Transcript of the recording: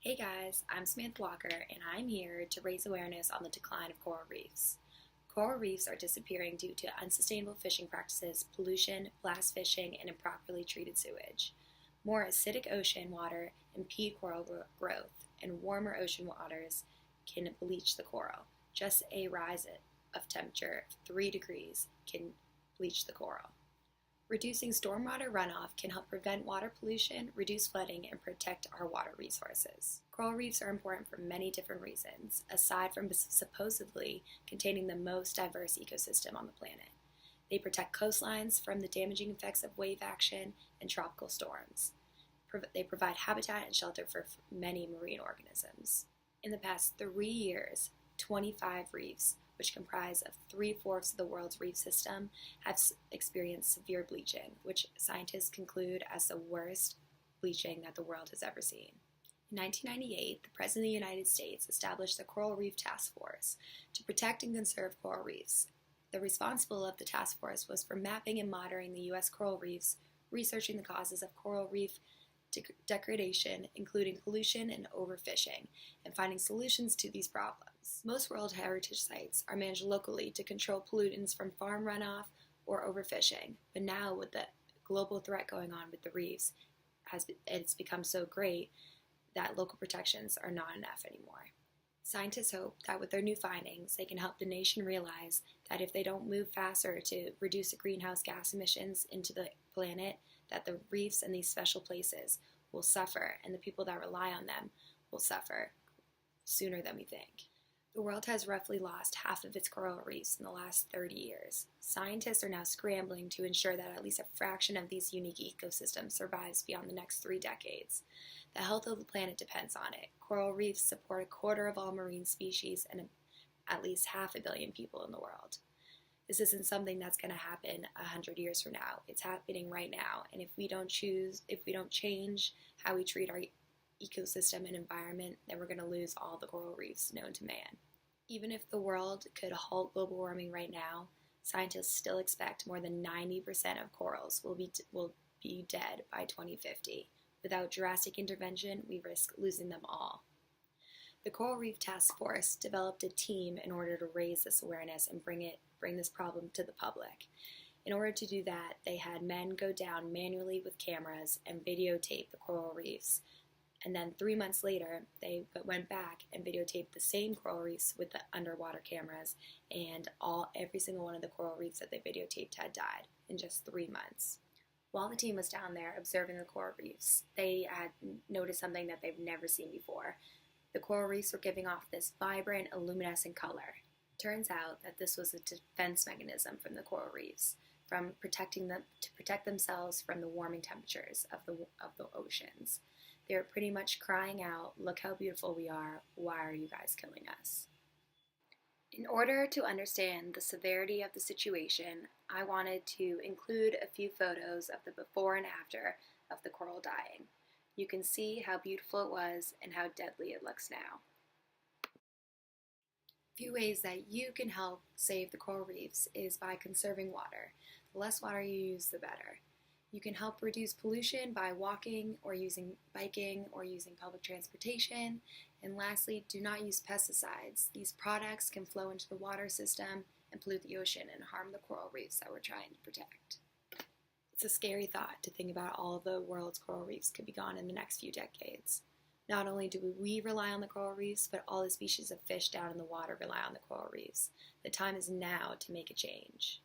Hey guys, I'm Samantha Walker, and I'm here to raise awareness on the decline of coral reefs. Coral reefs are disappearing due to unsustainable fishing practices, pollution, blast fishing, and improperly treated sewage. More acidic ocean water impede coral growth, and warmer ocean waters can bleach the coral. Just a rise of temperature of 3 degrees can bleach the coral. Reducing stormwater runoff can help prevent water pollution, reduce flooding, and protect our water resources. Coral reefs are important for many different reasons, aside from supposedly containing the most diverse ecosystem on the planet. They protect coastlines from the damaging effects of wave action and tropical storms. They provide habitat and shelter for many marine organisms. In the past 3 years, 25 reefs, which comprise of 3/4 of the world's reef system, have experienced severe bleaching, which scientists conclude as the worst bleaching that the world has ever seen. In 1998, the President of the United States established the Coral Reef Task Force to protect and conserve coral reefs. The responsible of the task force was for mapping and monitoring the U.S. coral reefs, researching the causes of coral reef degradation, including pollution and overfishing, and finding solutions to these problems. Most World Heritage sites are managed locally to control pollutants from farm runoff or overfishing, but now with the global threat going on with the reefs, it's become so great that local protections are not enough anymore. Scientists hope that with their new findings, they can help the nation realize that if they don't move faster to reduce the greenhouse gas emissions into the planet, that the reefs and these special places will suffer, and the people that rely on them will suffer sooner than we think. The world has roughly lost half of its coral reefs in the last 30 years. Scientists are now scrambling to ensure that at least a fraction of these unique ecosystems survives beyond the next 3 decades. The health of the planet depends on it. Coral reefs support 1/4 of all marine species and at least 500 million people in the world. This isn't something that's going to happen 100 years from now. It's happening right now, and if we don't change how we treat our ecosystem and environment, then we're going to lose all the coral reefs known to man. Even if the world could halt global warming right now, scientists still expect more than 90% of corals will be dead by 2050. Without drastic intervention, we risk losing them all. The Coral Reef Task Force developed a team in order to raise this awareness and bring this problem to the public. In order to do that, they had men go down manually with cameras and videotape the coral reefs. And then 3 months later, they went back and videotaped the same coral reefs with the underwater cameras, and every single one of the coral reefs that they videotaped had died in just 3 months. While the team was down there observing the coral reefs, they had noticed something that they've never seen before. The coral reefs were giving off this vibrant, luminescent color. Turns out that this was a defense mechanism from the coral reefs, from protect themselves from the warming temperatures of the oceans. They're pretty much crying out, "Look how beautiful we are, why are you guys killing us?" In order to understand the severity of the situation, I wanted to include a few photos of the before and after of the coral dying. You can see how beautiful it was and how deadly it looks now. A few ways that you can help save the coral reefs is by conserving water. The less water you use, the better. You can help reduce pollution by walking or using biking or using public transportation. And lastly, do not use pesticides. These products can flow into the water system and pollute the ocean and harm the coral reefs that we're trying to protect. It's a scary thought to think about all of the world's coral reefs could be gone in the next few decades. Not only do we rely on the coral reefs, but all the species of fish down in the water rely on the coral reefs. The time is now to make a change.